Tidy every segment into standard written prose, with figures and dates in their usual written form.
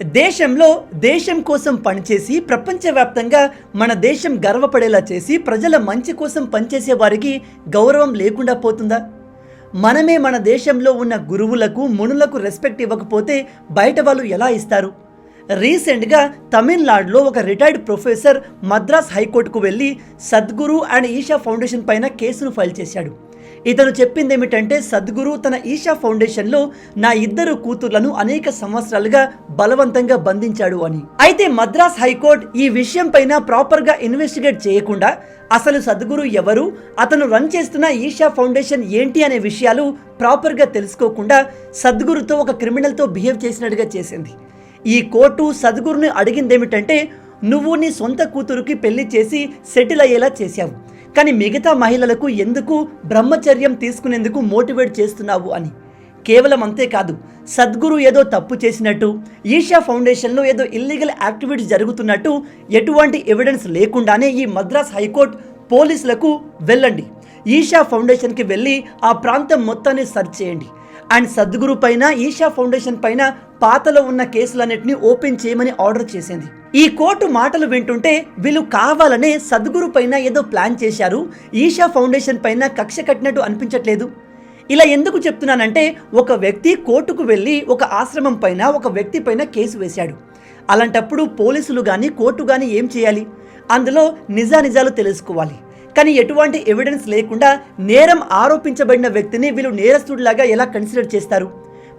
దేశంలో దేశం కోసం పనిచేసి ప్రపంచవ్యాప్తంగా మన దేశం గర్వపడేలా చేసి ప్రజల మంచి కోసం పనిచేసే వారికి గౌరవం లేకుండా పోతుందా? మనమే మన దేశంలో ఉన్న గురువులకు మునులకు రెస్పెక్ట్ ఇవ్వకపోతే బయట వాళ్ళు ఎలా ఇస్తారు? రీసెంట్గా తమిళనాడులో ఒక రిటైర్డ్ ప్రొఫెసర్ మద్రాస్ హైకోర్టుకు వెళ్ళి సద్గురు అండ్ ఈషా ఫౌండేషన్ పైన కేసును ఫైల్ చేశాడు. ఇతను చెప్పింది ఏమిటంటే, సద్గురు తన ఈషా ఫౌండేషన్లో నా 2 కూతుర్లను అనేక సంవత్సరాలుగా బలవంతంగా బంధించాడు అని. అయితే మద్రాస్ హైకోర్టు ఈ విషయం పైన ప్రాపర్గా ఇన్వెస్టిగేట్ చేయకుండా అసలు సద్గురు ఎవరు, అతను రన్ చేస్తున్న ఈషా ఫౌండేషన్ ఏంటి అనే విషయాలు ప్రాపర్గా తెలుసుకోకుండా సద్గురుతో ఒక క్రిమినల్తో బిహేవ్ చేసినట్టుగా చేసింది. ఈ కోర్టు సద్గురుని అడిగిందేమిటంటే, నువ్వు నీ సొంత కూతురుకి పెళ్లి చేసి సెటిల్ అయ్యేలా చేశావు, కానీ మిగతా మహిళలకు ఎందుకు బ్రహ్మచర్యం తీసుకునేందుకు మోటివేట్ చేస్తున్నావు అని. కేవలం అంతేకాదు, సద్గురు ఏదో తప్పు చేసినట్టు, ఈషా ఫౌండేషన్లో ఏదో ఇల్లీగల్ యాక్టివిటీస్ జరుగుతున్నట్టు ఎటువంటి ఎవిడెన్స్ లేకుండానే ఈ మద్రాస్ హైకోర్టు పోలీసులకు వెళ్ళండి, ఈషా ఫౌండేషన్కి వెళ్ళి ఆ ప్రాంతం మొత్తాన్ని సెర్చ్ చేయండి అండ్ సద్గురు పైన ఈషా ఫౌండేషన్ పైన పాతలో ఉన్న కేసులన్నింటినీ ఓపెన్ చేయమని ఆర్డర్ చేసింది. ఈ కోర్టు మాటలు వింటుంటే వీళ్ళు కావాలనే సద్గురు పైన ఏదో ప్లాన్ చేశారు, ఈషా ఫౌండేషన్ పైన కక్ష కట్టినట్టు అనిపించట్లేదు. ఇలా ఎందుకు చెప్తున్నానంటే, ఒక వ్యక్తి కోర్టుకు వెళ్ళి ఒక ఆశ్రమం పైన ఒక వ్యక్తి పైన కేసు వేశాడు. అలాంటప్పుడు పోలీసులు కానీ కోర్టు కానీ ఏం చేయాలి? అందులో నిజానిజాలు తెలుసుకోవాలి. కానీ ఎటువంటి ఎవిడెన్స్ లేకుండా నేరం ఆరోపించబడిన వ్యక్తిని వీళ్ళు నేరస్తుడిలాగా ఎలా కన్సిడర్ చేస్తారు?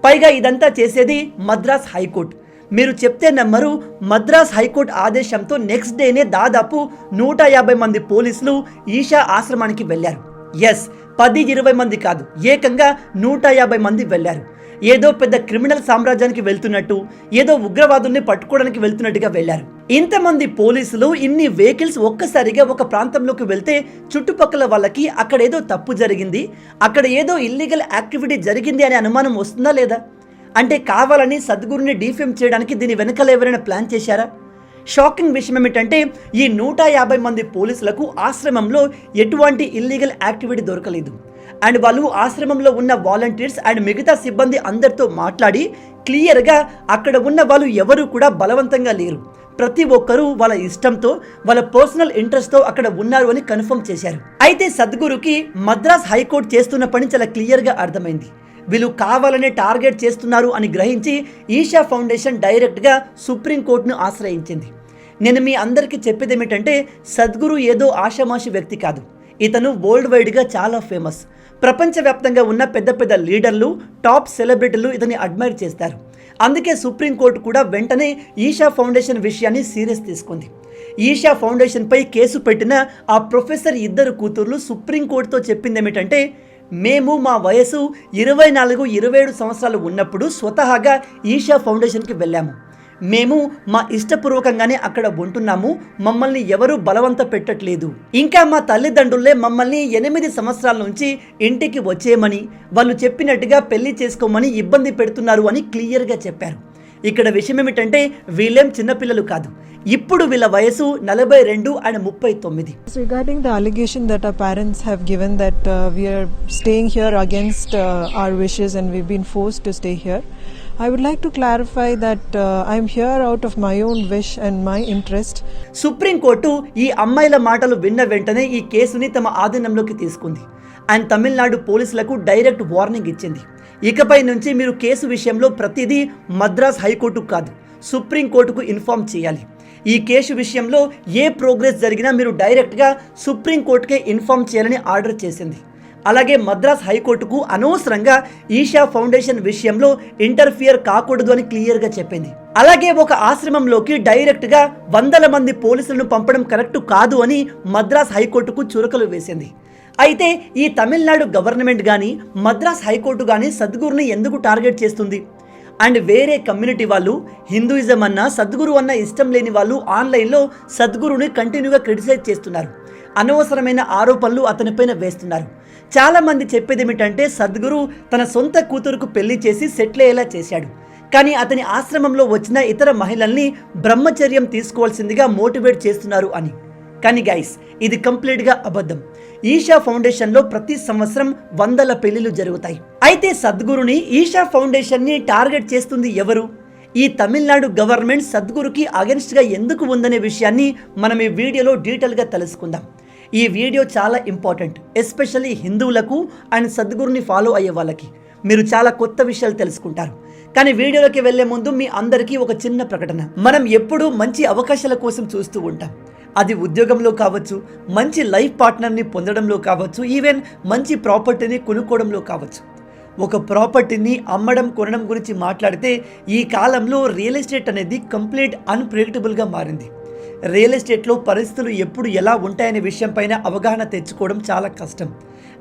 పైగా ఇదంతా చేసేది మద్రాస్ హైకోర్టు. మీరు చెప్తే నమ్మరు, మద్రాస్ హైకోర్టు ఆదేశంతో నెక్స్ట్ డేనే దాదాపు 150 మంది పోలీసులు ఈషా ఆశ్రమానికి వెళ్ళారు. ఎస్, 10-20 మంది కాదు, ఏకంగా 150 మంది వెళ్ళారు. ఏదో పెద్ద క్రిమినల్ సామ్రాజ్యానికి వెళ్తున్నట్టు, ఏదో ఉగ్రవాదుల్ని పట్టుకోవడానికి వెళ్తున్నట్టుగా వెళ్ళారు. ఇంతమంది పోలీసులు, ఇన్ని వెహికల్స్ ఒక్కసారిగా ఒక ప్రాంతంలోకి వెళ్తే చుట్టుపక్కల వాళ్ళకి అక్కడ ఏదో తప్పు జరిగింది, అక్కడ ఏదో ఇల్లీగల్ యాక్టివిటీ జరిగింది అనే అనుమానం వస్తుందా లేదా? అంటే కావాలని సద్గురుని డిఫేమ్ చేయడానికి దీని వెనకాల ఎవరైనా ప్లాన్ చేశారా? షాకింగ్ విషయం ఏమిటంటే, ఈ 150 మంది పోలీసులకు ఆశ్రమంలో ఎటువంటి ఇల్లీగల్ యాక్టివిటీ దొరకలేదు. అండ్ వాళ్ళు ఆశ్రమంలో ఉన్న వాలంటీర్స్ అండ్ మిగతా సిబ్బంది అందరితో మాట్లాడి క్లియర్గా అక్కడ ఉన్న వాళ్ళు ఎవరు కూడా బలవంతంగా లేరు, ప్రతి ఒక్కరూ వాళ్ళ ఇష్టంతో వాళ్ళ పర్సనల్ ఇంట్రెస్ట్తో అక్కడ ఉన్నారు అని కన్ఫర్మ్ చేశారు. అయితే సద్గురుకి మద్రాస్ హైకోర్టు చేస్తున్న పని చాలా క్లియర్గా అర్థమైంది. వీళ్ళు కావాలనే టార్గెట్ చేస్తున్నారు అని గ్రహించి ఈషా ఫౌండేషన్ డైరెక్ట్గా సుప్రీంకోర్టును ఆశ్రయించింది. నేను మీ అందరికీ చెప్పేది ఏమిటంటే, సద్గురు ఏదో ఆషామాషి వ్యక్తి కాదు. ఇతను వరల్డ్ వైడ్గా చాలా ఫేమస్. ప్రపంచవ్యాప్తంగా ఉన్న పెద్ద పెద్ద లీడర్లు, టాప్ సెలబ్రిటీలు ఇతన్ని అడ్మైర్ చేస్తారు. అందుకే సుప్రీంకోర్టు కూడా వెంటనే ఈషా ఫౌండేషన్ విషయాన్ని సీరియస్ తీసుకుంది. ఈషా ఫౌండేషన్పై కేసు పెట్టిన ఆ ప్రొఫెసర్ 2 కూతుర్లు సుప్రీంకోర్టుతో చెప్పింది ఏమిటంటే, మేము మా వయసు 24-27 సంవత్సరాలు ఉన్నప్పుడు స్వతహాగా ఈషా ఫౌండేషన్కి వెళ్ళాము. మేము మా ఇష్టపూర్వకంగానే అక్కడ ఉంటున్నాము, మమ్మల్ని ఎవరూ బలవంత పెట్టట్లేదు. ఇంకా మా తల్లిదండ్రులే మమ్మల్ని 8 సంవత్సరాల నుంచి ఇంటికి వచ్చేయమని, వాళ్ళు చెప్పినట్టుగా పెళ్లి చేసుకోమని ఇబ్బంది పెడుతున్నారు అని క్లియర్గా చెప్పారు. ఇక్కడ విషయం ఏమిటంటే, వీళ్ళేం చిన్నపిల్లలు కాదు, ఇప్పుడు వీళ్ళ వయసు 42 and 39. Regarding the allegation that our parents have given that we are staying here against our wishes and we've been forced to stay here, I would like to clarify that I'm here out of my own wish and my interest. Supreme court ఈ అమ్మాయిల మాటలు విన్న వెంటనే ఈ కేసుని తమ ఆధీనంలోకి తీసుకుంది అండ్ తమిళనాడు పోలీసులకు డైరెక్ట్ వార్నింగ్ ఇచ్చింది. ఇకపై నుంచి మీరు కేసు విషయంలో ప్రతిదీ మద్రాస్ హైకోర్టుకు కాదు, సుప్రీంకోర్టుకు ఇన్ఫార్మ్ చేయాలి. ఈ కేసు విషయంలో ఏ ప్రోగ్రెస్ జరిగినా మీరు డైరెక్ట్గా సుప్రీంకోర్టుకే ఇన్ఫార్మ్ చేయాలని ఆర్డర్ చేసింది. అలాగే మద్రాస్ హైకోర్టుకు అనవసరంగా ఈషా ఫౌండేషన్ విషయంలో ఇంటర్ఫియర్ కాకూడదు అని క్లియర్గా చెప్పింది. అలాగే ఒక ఆశ్రమంలోకి డైరెక్ట్గా 100 మంది పోలీసులను పంపడం కరెక్ట్ కాదు అని మద్రాస్ హైకోర్టుకు చురకలు వేసింది. అయితే ఈ తమిళనాడు గవర్నమెంట్ కానీ మద్రాస్ హైకోర్టు కానీ సద్గురుని ఎందుకు టార్గెట్ చేస్తుంది? అండ్ వేరే కమ్యూనిటీ వాళ్ళు, హిందూయిజం అన్న సద్గురు అన్న ఇష్టం లేని వాళ్ళు ఆన్లైన్లో సద్గురుని కంటిన్యూగా క్రిటిసైజ్ చేస్తున్నారు, అనవసరమైన ఆరోపణలు అతనిపైన వేస్తున్నారు. చాలామంది చెప్పేది ఏమిటంటే, సద్గురు తన సొంత కూతురుకు పెళ్లి చేసి సెటిల్ అయ్యేలా చేశాడు, కానీ అతని ఆశ్రమంలో వచ్చిన ఇతర మహిళల్ని బ్రహ్మచర్యం తీసుకోవాల్సిందిగా మోటివేట్ చేస్తున్నారు అని. కానీ గైస్, ఇది కంప్లీట్గా అబద్ధం. ఈషా ఫౌండేషన్లో ప్రతి సంవత్సరం 100 పెళ్లిళ్ళు జరుగుతాయి. అయితే సద్గురుని, ఈషా ఫౌండేషన్ని టార్గెట్ చేస్తుంది ఎవరు? ఈ తమిళనాడు గవర్నమెంట్ సద్గురుకి అగెన్స్ట్గా ఎందుకు ఉందనే విషయాన్ని మనం ఈ వీడియోలో డీటెయిల్గా తెలుసుకుందాం. ఈ వీడియో చాలా ఇంపార్టెంట్, ఎస్పెషల్లీ హిందువులకు అండ్ సద్గురుని ఫాలో అయ్యే వాళ్ళకి. మీరు చాలా కొత్త విషయాలు తెలుసుకుంటారు. కానీ వీడియోలోకి వెళ్లే ముందు మీ అందరికీ ఒక చిన్న ప్రకటన. మనం ఎప్పుడూ మంచి అవకాశాల కోసం చూస్తూ ఉంటాం. అది ఉద్యోగంలో కావచ్చు, మంచి లైఫ్ పార్ట్నర్ని పొందడంలో కావచ్చు, ఈవెన్ మంచి ప్రాపర్టీని కొనుక్కోవడంలో కావచ్చు. ఒక ప్రాపర్టీని అమ్మడం కొనడం గురించి మాట్లాడితే ఈ కాలంలో రియల్ ఎస్టేట్ అనేది కంప్లీట్ అన్ప్రెడిక్టబుల్గా మారింది. రియల్ ఎస్టేట్లో పరిస్థితులు ఎప్పుడు ఎలా ఉంటాయనే విషయం పైన అవగాహన తెచ్చుకోవడం చాలా కష్టం.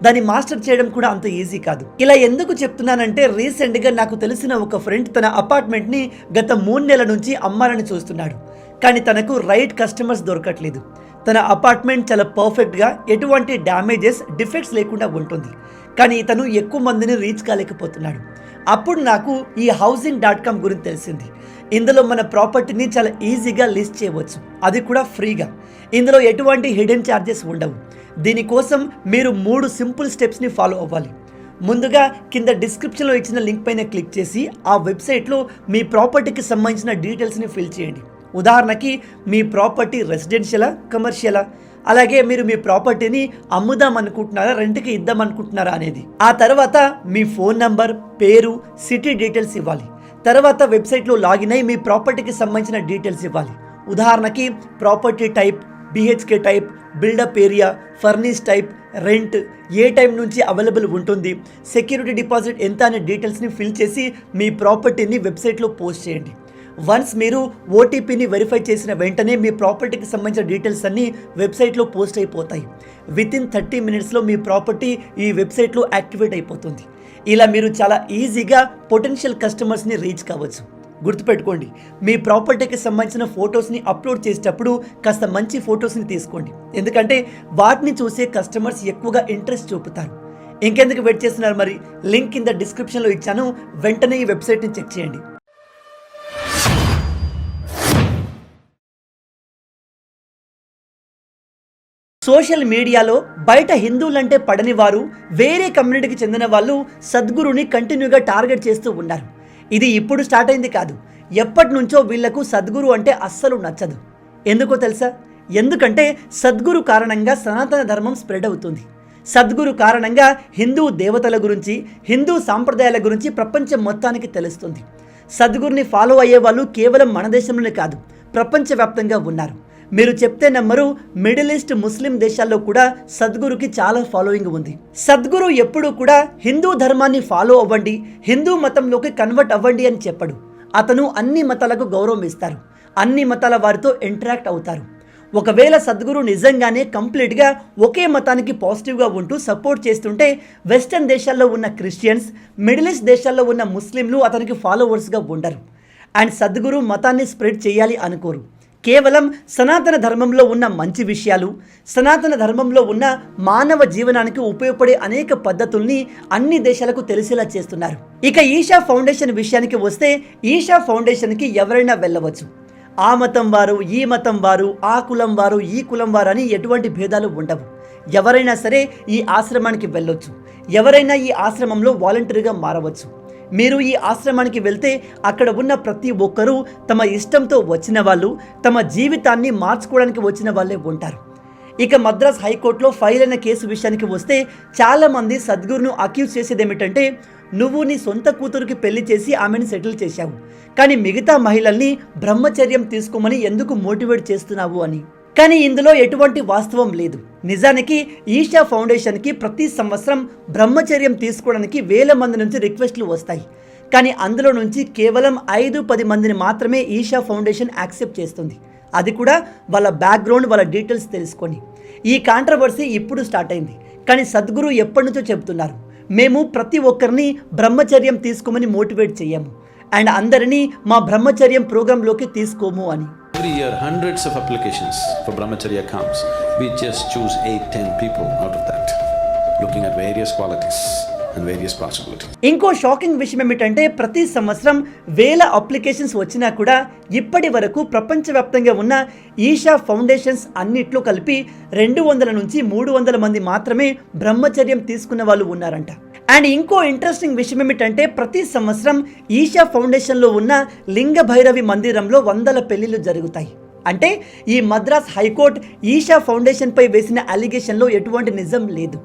దాన్ని మాస్టర్ చేయడం కూడా అంత ఈజీ కాదు. ఇలా ఎందుకు చెప్తున్నానంటే, రీసెంట్గా నాకు తెలిసిన ఒక ఫ్రెండ్ తన అపార్ట్మెంట్ని గత 3 నెలల నుంచి అమ్మాలని చూస్తున్నాడు. కానీ తనకు రైట్ కస్టమర్స్ దొరకట్లేదు. తన అపార్ట్మెంట్ చాలా పర్ఫెక్ట్గా, ఎటువంటి డ్యామేజెస్, డిఫెక్ట్స్ లేకుండా ఉంటుంది. కానీ ఇతను ఎక్కువ మందిని రీచ్ కాలేకపోతున్నాడు. అప్పుడు నాకు ఈ housing.com గురించి తెలిసింది. ఇందులో మన ప్రాపర్టీని చాలా ఈజీగా లిస్ట్ చేయవచ్చు, అది కూడా ఫ్రీగా. ఇందులో ఎటువంటి హిడెన్ ఛార్జెస్ ఉండవు. దీనికోసం మీరు 3 సింపుల్ స్టెప్స్ని ఫాలో అవ్వాలి. ముందుగా కింద డిస్క్రిప్షన్లో ఇచ్చిన లింక్ పైన క్లిక్ చేసి ఆ వెబ్సైట్లో మీ ప్రాపర్టీకి సంబంధించిన డీటెయిల్స్ని ఫిల్ చేయండి. ఉదాహరణకి మీ ప్రాపర్టీ రెసిడెన్షియలా, కమర్షియలా, అలాగే మీరు మీ ప్రాపర్టీని అమ్ముదాం అనుకుంటున్నారా, రెంట్కి ఇద్దాం అనుకుంటున్నారా అనేది. ఆ తర్వాత మీ ఫోన్ నంబర్, పేరు, సిటీ డీటెయిల్స్ ఇవ్వాలి. తర్వాత వెబ్సైట్లో లాగిన్ అయ్యి మీ ప్రాపర్టీకి సంబంధించిన డీటెయిల్స్ ఇవ్వాలి. ఉదాహరణకి property type, BHK type, buildup area, furnish type, rent, ఏ టైం నుంచి అవైలబుల్ ఉంటుంది, సెక్యూరిటీ డిపాజిట్ ఎంత అనే డీటెయిల్స్ని ఫిల్ చేసి మీ ప్రాపర్టీని వెబ్సైట్లో పోస్ట్ చేయండి. వన్స్ మీరు ఓటీపీని వెరిఫై చేసిన వెంటనే మీ ప్రాపర్టీకి సంబంధించిన డీటెయిల్స్ అన్నీ వెబ్సైట్లో పోస్ట్ అయిపోతాయి. వితిన్ 30 మినిట్స్లో మీ ప్రాపర్టీ ఈ వెబ్సైట్లో యాక్టివేట్ అయిపోతుంది. ఇలా మీరు చాలా ఈజీగా పొటెన్షియల్ కస్టమర్స్ని రీచ్ కావచ్చు. గుర్తుపెట్టుకోండి, మీ ప్రాపర్టీకి సంబంధించిన ఫొటోస్ని అప్లోడ్ చేసేటప్పుడు కాస్త మంచి ఫొటోస్ని తీసుకోండి. ఎందుకంటే వాటిని చూసే కస్టమర్స్ ఎక్కువగా ఇంట్రెస్ట్ చూపుతారు. ఇంకెందుకు వెయిట్ చేస్తున్నారు? మరి లింక్ కింద డిస్క్రిప్షన్లో ఇచ్చాను, వెంటనే ఈ వెబ్సైట్ని చెక్ చేయండి. సోషల్ మీడియాలో బయట హిందువులంటే పడని వారు, వేరే కమ్యూనిటీకి చెందిన వాళ్ళు సద్గురుని కంటిన్యూగా టార్గెట్ చేస్తూ ఉన్నారు. ఇది ఇప్పుడు స్టార్ట్ అయింది కాదు, ఎప్పటి నుంచో వీళ్లకు సద్గురు అంటే అస్సలు నచ్చదు. ఎందుకో తెలుసా? ఎందుకంటే సద్గురు కారణంగా సనాతన ధర్మం స్ప్రెడ్ అవుతుంది. సద్గురు కారణంగా హిందూ దేవతల గురించి, హిందూ సాంప్రదాయాల గురించి ప్రపంచం మొత్తానికి తెలుస్తుంది. సద్గురుని ఫాలో అయ్యే వాళ్ళు కేవలం మన దేశంలోనే కాదు, ప్రపంచవ్యాప్తంగా ఉన్నారు. మీరు చెప్తే నమ్మరు, మిడిల్ ఈస్ట్, ముస్లిం దేశాల్లో కూడా సద్గురుకి చాలా ఫాలోయింగ్ ఉంది. సద్గురు ఎప్పుడూ కూడా హిందూ ధర్మాన్ని ఫాలో అవ్వండి, హిందూ మతంలోకి కన్వర్ట్ అవ్వండి అని చెప్పడు. అతను అన్ని మతాలకు గౌరవం ఇస్తారు, అన్ని మతాల వారితో ఇంటరాక్ట్ అవుతారు. ఒకవేళ సద్గురు నిజంగానే కంప్లీట్గా ఒకే మతానికి పాజిటివ్గా ఉంటూ సపోర్ట్ చేస్తుంటే వెస్టర్న్ దేశాల్లో ఉన్న క్రిస్టియన్స్, మిడిల్ ఈస్ట్ దేశాల్లో ఉన్న ముస్లింలు అతనికి ఫాలోవర్స్గా ఉండరు. అండ్ సద్గురు మతాన్ని స్ప్రెడ్ చేయాలి అనుకోరు. కేవలం సనాతన ధర్మంలో ఉన్న మంచి విషయాలు, సనాతన ధర్మంలో ఉన్న మానవ జీవనానికి ఉపయోగపడే అనేక పద్ధతుల్ని అన్ని దేశాలకు తెలిసేలా చేస్తున్నారు. ఇక ఈషా ఫౌండేషన్ విషయానికి వస్తే, ఈషా ఫౌండేషన్కి ఎవరైనా వెళ్ళవచ్చు. ఆ మతం వారు, ఈ మతం వారు, ఆ కులం వారు, ఈ కులం వారు అని ఎటువంటి భేదాలు ఉండవు. ఎవరైనా సరే ఈ ఆశ్రమానికి వెళ్ళొచ్చు. ఎవరైనా ఈ ఆశ్రమంలో వాలంటరీగా మారవచ్చు. మీరు ఈ ఆశ్రమానికి వెళ్తే అక్కడ ఉన్న ప్రతి ఒక్కరూ తమ ఇష్టంతో వచ్చిన వాళ్ళు, తమ జీవితాన్ని మార్చుకోవడానికి వచ్చిన వాళ్ళే ఉంటారు. ఇక మద్రాస్ హైకోర్టులో ఫైల్ అయిన కేసు విషయానికి వస్తే, చాలామంది సద్గురును అక్యూజ్ చేసేది ఏమిటంటే, నువ్వు నీ సొంత కూతురికి పెళ్లి చేసి ఆమెను సెటిల్ చేశావు, కానీ మిగతా మహిళల్ని బ్రహ్మచర్యం తీసుకోమని ఎందుకు మోటివేట్ చేస్తున్నావు అని. కానీ ఇందులో ఎటువంటి వాస్తవం లేదు. నిజానికి ఈషా ఫౌండేషన్కి ప్రతి సంవత్సరం బ్రహ్మచర్యం తీసుకోవడానికి 1000 మంది నుంచి రిక్వెస్ట్లు వస్తాయి. కానీ అందులో నుంచి కేవలం 5-10 మందిని మాత్రమే ఈషా ఫౌండేషన్ యాక్సెప్ట్ చేస్తుంది. అది కూడా వాళ్ళ బ్యాక్గ్రౌండ్, వాళ్ళ డీటెయిల్స్ తెలుసుకొని. ఈ కాంట్రవర్సీ ఇప్పుడు స్టార్ట్ అయింది. కానీ సద్గురు ఎప్పటి నుంచో చెప్తున్నారు, మేము ప్రతి ఒక్కరిని బ్రహ్మచర్యం తీసుకోమని మోటివేట్ చేయము అండ్ అందరినీ మా బ్రహ్మచర్యం ప్రోగ్రాంలోకి తీసుకోము అని. Every year, hundreds of applications for brahmacharya comes. We just choose 8-10 people out of that, looking at various qualities. and various possibilities. ఇంకో షాకింగ్ విషయం ఏమిటంటే ప్రతి సంవత్సరం వేల అప్లికేషన్స్ వచ్చినా కూడా ఇప్పటి వరకు ప్రపంచవ్యాప్తంగా ఉన్న ఈషా ఫౌండేషన్స్ అన్నిట్లో కలిపి 200 నుంచి 300 మంది మాత్రమే బ్రహ్మచర్యం తీసుకున్న వాళ్ళు ఉన్నారంట. అండ్ ఇంకో ఇంట్రెస్టింగ్ విషయం ఏమిటంటే ప్రతి సంవత్సరం ఈషా ఫౌండేషన్లో ఉన్న లింగ భైరవి మందిరంలో 100 పెళ్లిళ్ళు జరుగుతాయి. అంటే ఈ మద్రాస్ హైకోర్టు ఈషా ఫౌండేషన్పై వేసిన అలిగేషన్లో ఎటువంటి నిజం లేదు.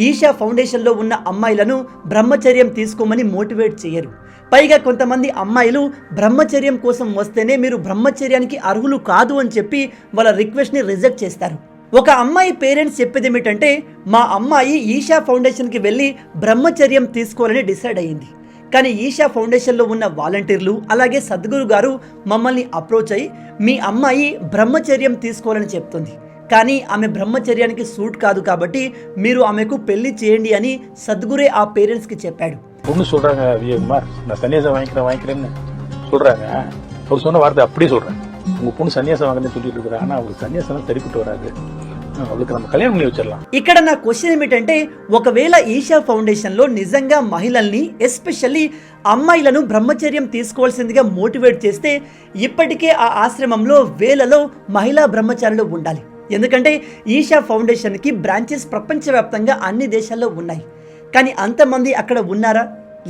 ఈషా ఫౌండేషన్లో ఉన్న అమ్మాయిలను బ్రహ్మచర్యం తీసుకోమని మోటివేట్ చేయరు. పైగా కొంతమంది అమ్మాయిలు బ్రహ్మచర్యం కోసం వస్తేనే మీరు బ్రహ్మచర్యానికి అర్హులు కాదు అని చెప్పి వాళ్ళ రిక్వెస్ట్ని రిజెక్ట్ చేస్తారు. ఒక అమ్మాయి పేరెంట్స్ చెప్పేది ఏమిటంటే మా అమ్మాయి ఈషా ఫౌండేషన్కి వెళ్ళి బ్రహ్మచర్యం తీసుకోవాలని డిసైడ్ అయ్యింది. కానీ ఈషా ఫౌండేషన్లో ఉన్న వాలంటీర్లు అలాగే సద్గురు గారు మమ్మల్ని అప్రోచ్ అయ్యి మీ అమ్మాయి బ్రహ్మచర్యం తీసుకోవాలని చెప్తుంది, కానీ ఆమె బ్రహ్మచర్యానికి సూట్ కాదు కాబట్టి మీరు ఆమెకు పెళ్లి చేయండి అని సద్గురే ఆ పేరెంట్స్కి చెప్పాడు. பொண்ணு சொல்றாங்க விஜயகுமார், நான் சன்னியாசம் வாங்கிக்கிறேன்னு சொல்றாங்க. அவர் சொன்ன வார்த்தை அப்படியே சொல்றேன். உங்க பொண்ணு சன்னியாசம் வாங்கன்னு சொல்லிட்டு இருக்கிறாங்க, ஆனா அவங்களுக்கு சன்னியாசம் சரிப்பட்டு வராது, அவளுக்கு நம்ம కళ్యాణం பண்ணி வச்சிடலாம். ఇక్కడ నా క్వశ్చన్ ఏమిటంటే ఒకవేళ ఈషా ఫౌండేషన్లో నిజంగా మహిళల్ని ఎస్పెషల్లీ అమ్మాయిలను బ్రహ్మచర్యం తీసుకోవాల్సిందిగా మోటివేట్ చేస్తే ఇప్పటికే ఆ ఆశ్రమంలో వేలలో మహిళా బ్రహ్మచారులు ఉండాలి. ఎందుకంటే ఈషా ఫౌండేషన్కి బ్రాంచెస్ ప్రపంచవ్యాప్తంగా అన్ని దేశాల్లో ఉన్నాయి. కానీ అంతమంది అక్కడ ఉన్నారా?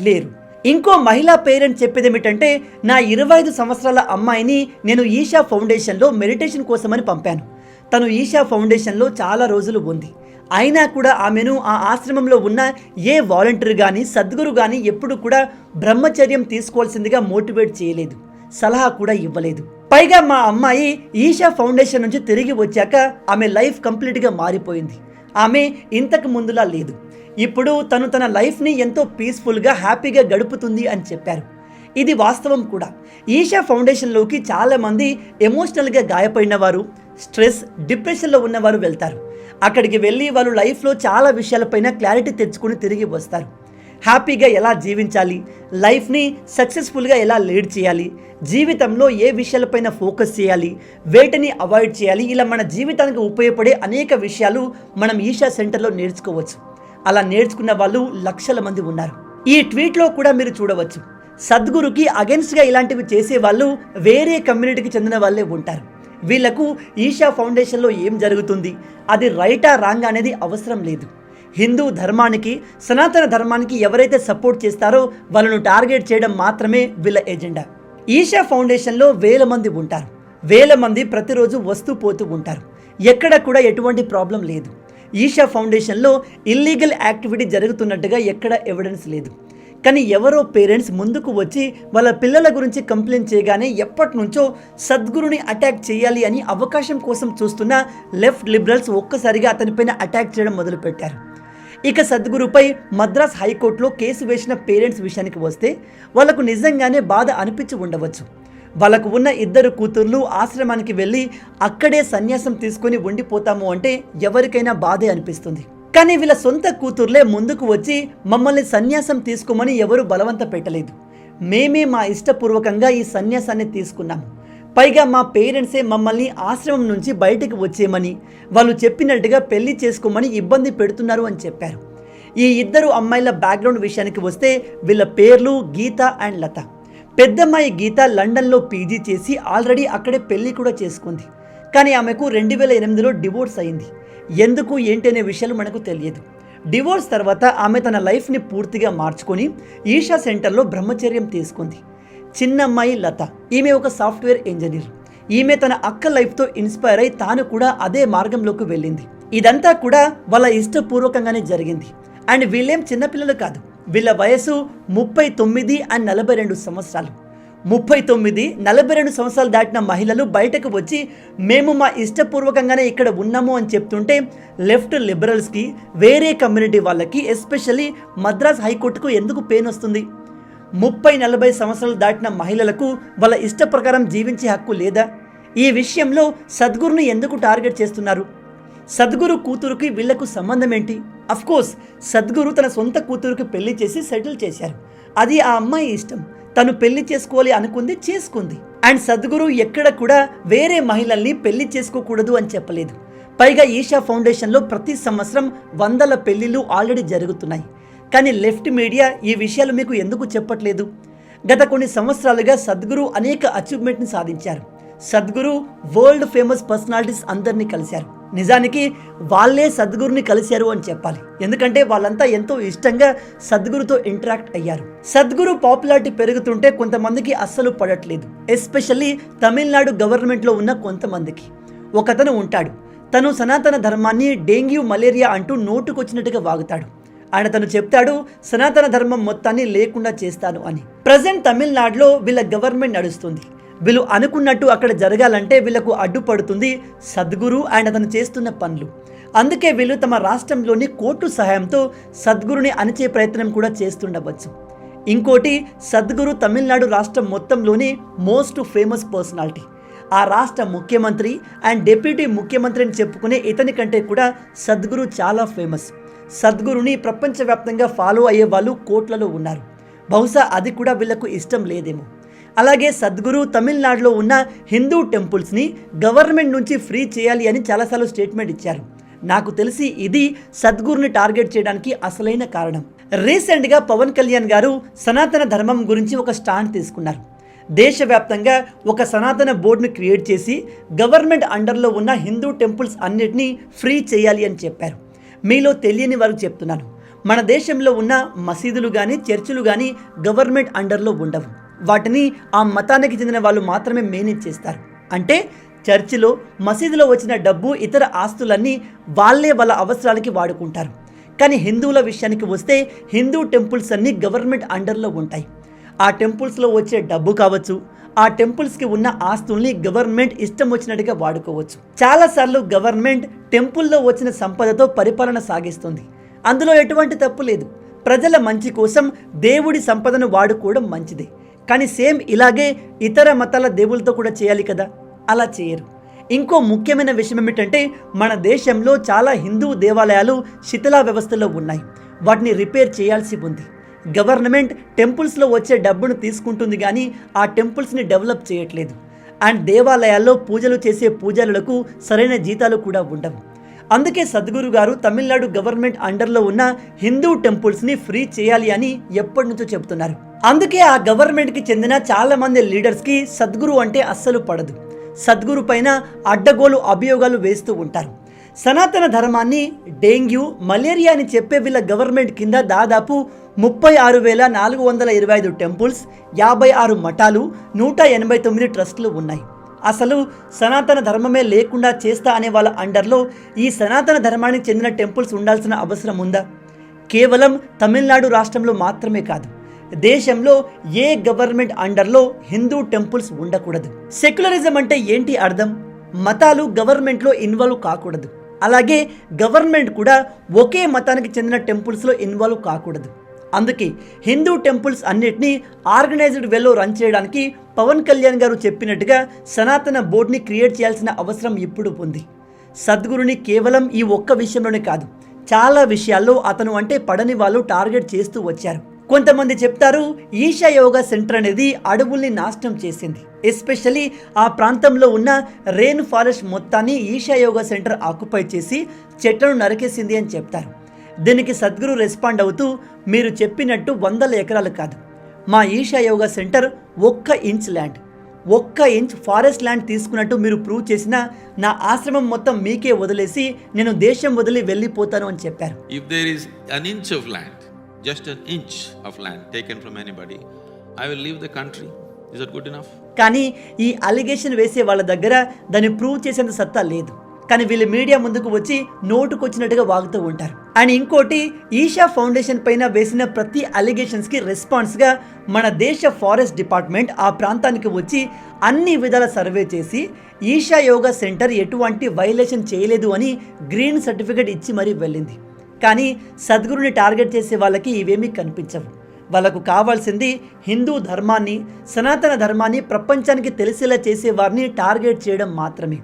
లేరు. ఇంకో మహిళా పేరెంట్ చెప్పేది ఏమిటంటే నా 25 సంవత్సరాల అమ్మాయిని నేను ఈషా ఫౌండేషన్లో మెడిటేషన్ కోసమని పంపాను. తను ఈషా ఫౌండేషన్లో చాలా రోజులు ఉంది. అయినా కూడా ఆమెను ఆ ఆశ్రమంలో ఉన్న ఏ వాలంటీర్ కానీ సద్గురు కానీ ఎప్పుడు కూడా బ్రహ్మచర్యం తీసుకోవాల్సిందిగా మోటివేట్ చేయలేదు, సలహా కూడా ఇవ్వలేదు. పైగా మా అమ్మాయి ఈషా ఫౌండేషన్ నుంచి తిరిగి వచ్చాక ఆమె లైఫ్ కంప్లీట్గా మారిపోయింది. ఆమె ఇంతకు ముందులా లేదు. ఇప్పుడు తను తన లైఫ్ని ఎంతో పీస్ఫుల్గా హ్యాపీగా గడుపుతుంది అని చెప్పారు. ఇది వాస్తవం కూడా. ఈషా ఫౌండేషన్లోకి చాలామంది ఎమోషనల్గా గాయపడిన వారు, స్ట్రెస్, డిప్రెషన్లో ఉన్నవారు వెళ్తారు. అక్కడికి వెళ్ళి వాళ్ళు లైఫ్లో చాలా విషయాలపైన క్లారిటీ తెచ్చుకుని తిరిగి వస్తారు. హ్యాపీగా ఎలా జీవించాలి, లైఫ్ని సక్సెస్ఫుల్గా ఎలా లీడ్ చేయాలి, జీవితంలో ఏ విషయాలపైన ఫోకస్ చేయాలి, వేటిని అవాయిడ్ చేయాలి, ఇలా మన జీవితానికి ఉపయోగపడే అనేక విషయాలు మనం ఈషా సెంటర్లో నేర్చుకోవచ్చు. అలా నేర్చుకున్న వాళ్ళు లక్షల మంది ఉన్నారు. ఈ ట్వీట్లో కూడా మీరు చూడవచ్చు, సద్గురుకి అగెన్స్ట్గా ఇలాంటివి చేసే వాళ్ళు వేరే కమ్యూనిటీకి చెందిన వాళ్ళే ఉంటారు. వీళ్లకు ఈషా ఫౌండేషన్లో ఏం జరుగుతుంది, అది రైటా రాంగ్ అనేది అవసరం లేదు. హిందూ ధర్మానికి, సనాతన ధర్మానికి ఎవరైతే సపోర్ట్ చేస్తారో వాళ్ళను టార్గెట్ చేయడం మాత్రమే వీళ్ళ ఎజెండా. ఈషా ఫౌండేషన్లో వేల మంది ఉంటారు. వేల మంది ప్రతిరోజు వస్తూ పోతూ ఉంటారు. ఎక్కడ కూడా ఎటువంటి ప్రాబ్లం లేదు. ఈషా ఫౌండేషన్లో ఇల్లీగల్ యాక్టివిటీ జరుగుతున్నట్టుగా ఎక్కడ ఎవిడెన్స్ లేదు. కానీ ఎవరో పేరెంట్స్ ముందుకు వచ్చి వాళ్ళ పిల్లల గురించి కంప్లైంట్ చేయగానే ఎప్పటి నుంచో సద్గురుని అటాక్ చేయాలి అని అవకాశం కోసం చూస్తున్న లెఫ్ట్ లిబరల్స్ ఒక్కసారిగా అతనిపైన అటాక్ చేయడం మొదలుపెట్టారు. ఇక సద్గురుపై మద్రాస్ హైకోర్టులో కేసు వేసిన పేరెంట్స్ విషయానికి వస్తే వాళ్లకు నిజంగానే బాధ అనిపించి ఉండవచ్చు. వాళ్ళకు ఉన్న 2 కూతుర్లు ఆశ్రమానికి వెళ్ళి అక్కడే సన్యాసం తీసుకొని ఉండిపోతాము అంటే ఎవరికైనా బాధే అనిపిస్తుంది. కానీ వీళ్ళ సొంత కూతుర్లే ముందుకు వచ్చి మమ్మల్ని సన్యాసం తీసుకోమని ఎవరు బలవంత పెట్టలేదు. మేమే మా ఇష్టపూర్వకంగా ఈ సన్యాసాన్ని తీసుకున్నాము. పైగా మా పేరెంట్సే మమ్మల్ని ఆశ్రమం నుంచి బయటకు వచ్చేయమని, వాళ్ళు చెప్పినట్టుగా పెళ్లి చేసుకోమని ఇబ్బంది పెడుతున్నారు అని చెప్పారు. ఈ 2 అమ్మాయిల బ్యాక్గ్రౌండ్ విషయానికి వస్తే వీళ్ళ పేర్లు గీత అండ్ లత. పెద్దమ్మాయి గీత లండన్లో పీజీ చేసి ఆల్రెడీ అక్కడే పెళ్లి కూడా చేసుకుంది. కానీ ఆమెకు 2008లో డివోర్స్ అయింది. ఎందుకు ఏంటి అనే విషయాలు మనకు తెలియదు. డివోర్స్ తర్వాత ఆమె తన లైఫ్ని పూర్తిగా మార్చుకొని ఈషా సెంటర్లో బ్రహ్మచర్యం తీసుకుంది. చిన్నమ్మాయి లత, ఈమె ఒక సాఫ్ట్వేర్ ఇంజనీర్. ఈమె తన అక్క లైఫ్తో ఇన్స్పైర్ అయి తాను కూడా అదే మార్గంలోకి వెళ్ళింది. ఇదంతా కూడా వాళ్ళ ఇష్టపూర్వకంగానే జరిగింది. అండ్ వీళ్ళేం చిన్నపిల్లలు కాదు. వీళ్ళ వయసు 39 అండ్ 42 సంవత్సరాలు. 39, 42 సంవత్సరాలు దాటిన మహిళలు బయటకు వచ్చి మేము మా ఇష్టపూర్వకంగానే ఇక్కడ ఉన్నాము అని చెప్తుంటే లెఫ్ట్ లిబరల్స్కి, వేరే కమ్యూనిటీ వాళ్ళకి, ఎస్పెషల్లీ మద్రాస్ హైకోర్టుకు ఎందుకు పెయిన్ వస్తుంది? 30-40 సంవత్సరాలు దాటిన మహిళలకు వాళ్ళ ఇష్ట ప్రకారం జీవించే హక్కు లేదా? ఈ విషయంలో సద్గురుని ఎందుకు టార్గెట్ చేస్తున్నారు? సద్గురు కూతురుకి వీళ్లకు సంబంధం ఏంటి? అఫ్కోర్స్ సద్గురు తన సొంత కూతురుకి పెళ్లి చేసి సెటిల్ చేశారు. అది ఆ అమ్మాయి ఇష్టం. తను పెళ్లి చేసుకోవాలి అనుకుంది, చేసుకుంది. అండ్ సద్గురు ఎక్కడ కూడా వేరే మహిళల్ని పెళ్లి చేసుకోకూడదు అని చెప్పలేదు. పైగా ఈషా ఫౌండేషన్లో ప్రతి సంవత్సరం 100 పెళ్లిళ్ళు ఆల్రెడీ జరుగుతున్నాయి. కానీ లెఫ్ట్ మీడియా ఈ విషయాలు మీకు ఎందుకు చెప్పట్లేదు? గత కొన్ని సంవత్సరాలుగా సద్గురు అనేక అచీవ్మెంట్ని సాధించారు. సద్గురు వరల్డ్ ఫేమస్ పర్సనాలిటీస్ అందరినీ కలిశారు. నిజానికి వాళ్ళే సద్గురుని కలిశారు అని చెప్పాలి. ఎందుకంటే వాళ్ళంతా ఎంతో ఇష్టంగా సద్గురుతో ఇంటరాక్ట్ అయ్యారు. సద్గురు పాపులారిటీ పెరుగుతుంటే కొంతమందికి అస్సలు పడట్లేదు. ఎస్పెషల్లీ తమిళనాడు గవర్నమెంట్లో ఉన్న కొంతమందికి. ఒకతను ఉంటాడు, తను సనాతన ధర్మాన్ని డెంగ్యూ మలేరియా అంటూ నోటుకొచ్చినట్టుగా వాగుతాడు. ఆయన తను చెప్తాడు, సనాతన ధర్మం మొత్తాన్ని లేకుండా చేస్తాను అని. ప్రజెంట్ తమిళనాడులో వీళ్ళ గవర్నమెంట్ నడుస్తుంది. వీళ్ళు అనుకున్నట్టు అక్కడ జరగాలంటే వీళ్ళకు అడ్డుపడుతుంది సద్గురు అండ్ అతను చేస్తున్న పనులు. అందుకే వీళ్ళు తమ రాష్ట్రంలోని కోర్టు సహాయంతో సద్గురుని అణిచే ప్రయత్నం కూడా చేస్తుండవచ్చు. ఇంకోటి, సద్గురు తమిళనాడు రాష్ట్రం మొత్తంలోని మోస్ట్ ఫేమస్ పర్సనాలిటీ. ఆ రాష్ట్ర ముఖ్యమంత్రి అండ్ డిప్యూటీ ముఖ్యమంత్రి అని చెప్పుకునే ఇతని కంటే కూడా సద్గురు చాలా ఫేమస్. సద్గురుని ప్రపంచవ్యాప్తంగా ఫాలో అయ్యే వాళ్ళు కోట్లలో ఉన్నారు. బహుశా అది కూడా వీళ్లకు ఇష్టం లేదేమో. అలాగే సద్గురు తమిళనాడులో ఉన్న హిందూ టెంపుల్స్ని గవర్నమెంట్ నుంచి ఫ్రీ చేయాలి అని చాలాసార్లు స్టేట్మెంట్ ఇచ్చారు. నాకు తెలిసి ఇది సద్గురుని టార్గెట్ చేయడానికి అసలైన కారణం. రీసెంట్గా పవన్ కళ్యాణ్ గారు సనాతన ధర్మం గురించి ఒక స్టాండ్ తీసుకున్నారు. దేశవ్యాప్తంగా ఒక సనాతన బోర్డును క్రియేట్ చేసి గవర్నమెంట్ అండర్లో ఉన్న హిందూ టెంపుల్స్ అన్నిటినీ ఫ్రీ చేయాలి అని చెప్పారు. మీలో తెలియని వారు చెప్తున్నాను, మన దేశంలో ఉన్న మసీదులు కానీ చర్చిలు కానీ గవర్నమెంట్ అండర్లో ఉండవు. వాటిని ఆ మతానికి చెందిన వాళ్ళు మాత్రమే మేనేజ్ చేస్తారు. అంటే చర్చిలో మసీదులో వచ్చిన డబ్బు ఇతర ఆస్తులన్నీ వాళ్ళే వాళ్ళ అవసరాలకి వాడుకుంటారు. కానీ హిందువుల విషయానికి వస్తే హిందూ టెంపుల్స్ అన్నీ గవర్నమెంట్ అండర్లో ఉంటాయి. ఆ టెంపుల్స్లో వచ్చే డబ్బు కావచ్చు, ఆ టెంపుల్స్కి ఉన్న ఆస్తుల్ని గవర్నమెంట్ ఇష్టం వచ్చినట్టుగా వాడుకోవచ్చు. చాలాసార్లు గవర్నమెంట్ టెంపుల్లో వచ్చిన సంపదతో పరిపాలన సాగిస్తుంది. అందులో ఎటువంటి తప్పు లేదు. ప్రజల మంచి కోసం దేవుడి సంపదను వాడుకోవడం మంచిదే. కానీ సేమ్ ఇలాగే ఇతర మతాల దేవులతో కూడా చేయాలి కదా, అలా చేయరు. ఇంకో ముఖ్యమైన విషయం ఏమిటంటే, మన దేశంలో చాలా హిందూ దేవాలయాలు శిథిలా వ్యవస్థలో ఉన్నాయి. వాటిని రిపేర్ చేయాల్సి ఉంది. గవర్నమెంట్ టెంపుల్స్లో వచ్చే డబ్బును తీసుకుంటుంది కానీ ఆ టెంపుల్స్ని డెవలప్ చేయట్లేదు. అండ్ దేవాలయాల్లో పూజలు చేసే పూజారులకు సరైన జీతాలు కూడా ఉండవు. అందుకే సద్గురు గారు తమిళనాడు గవర్నమెంట్ అండర్లో ఉన్న హిందూ టెంపుల్స్ని ఫ్రీ చేయాలి అని ఎప్పటి నుంచో చెప్తున్నారు. అందుకే ఆ గవర్నమెంట్కి చెందిన చాలా మంది లీడర్స్కి సద్గురు అంటే అస్సలు పడదు. సద్గురు పైన అడ్డగోలు అభియోగాలు వేస్తూ ఉంటారు. సనాతన ధర్మాన్ని డెంగ్యూ మలేరియా అని చెప్పే వీళ్ళ గవర్నమెంట్ కింద దాదాపు 36,425 టెంపుల్స్, 56 మఠాలు, 189 ట్రస్టులు ఉన్నాయి. అసలు సనాతన ధర్మమే లేకుండా చేస్తా అనే వాళ్ళ అండర్లో ఈ సనాతన ధర్మానికి చెందిన టెంపుల్స్ ఉండాల్సిన అవసరం ఉందా? కేవలం తమిళనాడు రాష్ట్రంలో మాత్రమే కాదు, దేశంలో ఏ గవర్నమెంట్ అండర్లో హిందూ టెంపుల్స్ ఉండకూడదు. సెక్యులరిజం అంటే ఏంటి అర్థం? మతాలు గవర్నమెంట్లో ఇన్వాల్వ్ కాకూడదు. అలాగే గవర్నమెంట్ కూడా ఒకే మతానికి చెందిన టెంపుల్స్లో ఇన్వాల్వ్ కాకూడదు. అందుకే హిందూ టెంపుల్స్ అన్నిటినీ ఆర్గనైజ్డ్ వేలో రన్ చేయడానికి పవన్ కళ్యాణ్ గారు చెప్పినట్టుగా సనాతన బోర్డుని క్రియేట్ చేయాల్సిన అవసరం ఇప్పుడు ఉంది. సద్గురుని కేవలం ఈ ఒక్క విషయంలోనే కాదు, చాలా విషయాల్లో అతను అంటే పడని వాళ్ళు టార్గెట్ చేస్తూ వచ్చారు. కొంతమంది చెప్తారు, ఈషా యోగా సెంటర్ అనేది అడవుల్ని నాశనం చేసింది. ఎస్పెషల్లీ ఆ ప్రాంతంలో ఉన్న రెయిన్ ఫారెస్ట్ మొత్తాన్ని ఈషా యోగా సెంటర్ ఆక్యుపై చేసి చెట్లను నరికేసింది అని చెప్తారు. దీనికి సద్గురు రెస్పాండ్ అవుతూ, మీరు చెప్పినట్టు 100 ఎకరాలు కాదు, మా Isha Yoga centre 1 inch land, 1 inch forest land తీసుకున్నట్టు మీరు ప్రూవ్ చేసినా నా ఆశ్రమం మొత్తం మీకే వదిలేసి నేను దేశం వదిలి వెళ్ళిపోతాను అని చెప్పారు. If there is an inch of land, just an inch of land taken from anybody, I will leave the country. Is that good enough? కానీ ఈ అలిగేషన్ వేసే వాళ్ళ దగ్గర దాన్ని ప్రూవ్ చేసేంత సత్తా లేదు. కానీ వీళ్ళు మీడియా ముందుకు వచ్చి నోటుకొచ్చినట్టుగా వాగుతూ ఉంటారు. అండ్ ఇంకోటి, ఈషా ఫౌండేషన్ పైన వేసిన ప్రతి అలిగేషన్స్కి రెస్పాన్స్గా మన దేశ ఫారెస్ట్ డిపార్ట్మెంట్ ఆ ప్రాంతానికి వచ్చి అన్ని విధాల సర్వే చేసి ఈషా యోగా సెంటర్ ఎటువంటి వైలేషన్ చేయలేదు అని గ్రీన్ సర్టిఫికేట్ ఇచ్చి మరీ వెళ్ళింది. కానీ సద్గురుని టార్గెట్ చేసే వాళ్ళకి ఇవేమీ కనిపించవు. వాళ్ళకు కావాల్సింది హిందూ ధర్మాన్ని, సనాతన ధర్మాన్ని ప్రపంచానికి తెలిసేలా చేసే వారిని టార్గెట్ చేయడం మాత్రమే.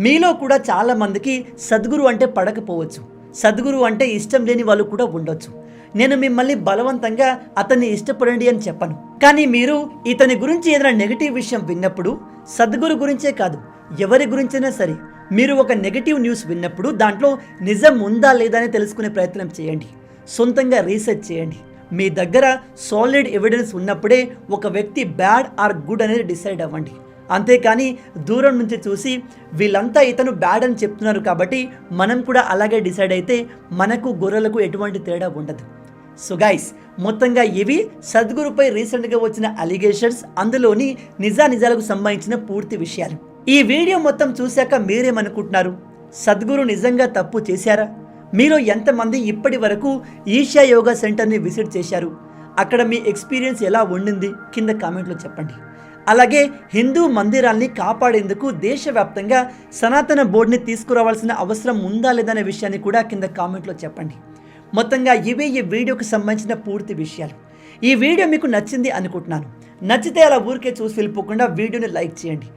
మీలో కూడా చాలామందికి సద్గురు అంటే పడకపోవచ్చు, సద్గురు అంటే ఇష్టం లేని వాళ్ళు కూడా ఉండొచ్చు. నేను మిమ్మల్ని బలవంతంగా అతన్ని ఇష్టపడండి అని చెప్పను. కానీ మీరు ఇతని గురించి ఏదైనా నెగిటివ్ విషయం విన్నప్పుడు, సద్గురు గురించే కాదు ఎవరి గురించైనా సరే, మీరు ఒక నెగిటివ్ న్యూస్ విన్నప్పుడు దాంట్లో నిజం ఉందా లేదా అని తెలుసుకునే ప్రయత్నం చేయండి. సొంతంగా రీసెర్చ్ చేయండి. మీ దగ్గర సాలిడ్ ఎవిడెన్స్ ఉన్నప్పుడే ఒక వ్యక్తి బ్యాడ్ ఆర్ గుడ్ అనేది డిసైడ్ అవ్వండి. అంతేకాని దూరం నుంచి చూసి వీళ్ళంతా ఇతను బ్యాడ్ అని చెప్తున్నారు కాబట్టి మనం కూడా అలాగే డిసైడ్ అయితే మనకు గొర్రెలకు ఎటువంటి తేడా ఉండదు. సో గైస్, మొత్తంగా ఇవి సద్గురుపై రీసెంట్గా వచ్చిన అలిగేషన్స్, అందులోని నిజానిజాలకు సంబంధించిన పూర్తి విషయాలు. ఈ వీడియో మొత్తం చూశాక మీరేమనుకుంటున్నారు? సద్గురు నిజంగా తప్పు చేశారా? మీలో ఎంతమంది ఇప్పటి వరకు ఈషా యోగా సెంటర్ని విజిట్ చేశారు? అక్కడ మీ ఎక్స్పీరియన్స్ ఎలా ఉండింది కింద కామెంట్లో చెప్పండి. అలాగే హిందూ మందిరాల్ని కాపాడేందుకు దేశవ్యాప్తంగా సనాతన బోర్డుని తీసుకురావాల్సిన అవసరం ఉందా లేదనే విషయాన్ని కూడా కింద కామెంట్లో చెప్పండి. మొత్తంగా ఇవే ఈ వీడియోకి సంబంధించిన పూర్తి విషయాలు. ఈ వీడియో మీకు నచ్చింది అనుకుంటున్నాను. నచ్చితే అలా ఊరికే చూసి వెళ్ళిపోకుండా వీడియోని లైక్ చేయండి.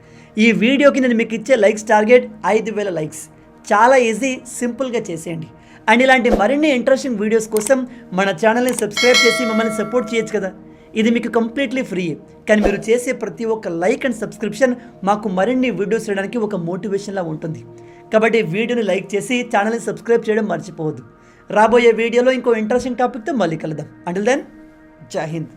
ఈ వీడియోకి నేను మీకు ఇచ్చే లైక్స్ టార్గెట్ 5000 లైక్స్. చాలా ఈజీ, సింపుల్గా చేసేయండి. అండ్ ఇలాంటి మరిన్ని ఇంట్రెస్టింగ్ వీడియోస్ కోసం మన ఛానల్ని సబ్స్క్రైబ్ చేసి మమ్మల్ని సపోర్ట్ చేయొచ్చు కదా. ఇది మీకు కంప్లీట్లీ ఫ్రీ. కానీ మీరు చేసే ప్రతి ఒక్క లైక్ అండ్ సబ్స్క్రిప్షన్ మాకు మరిన్ని వీడియోస్ చేయడానికి ఒక మోటివేషన్లా ఉంటుంది. కాబట్టి వీడియోని లైక్ చేసి ఛానల్ని సబ్స్క్రైబ్ చేయడం మర్చిపోవద్దు. రాబోయే వీడియోలో ఇంకో ఇంట్రెస్టింగ్ టాపిక్తో మళ్ళీ కలుద్దాం. అంటిల్ దెన్, జై హింద్.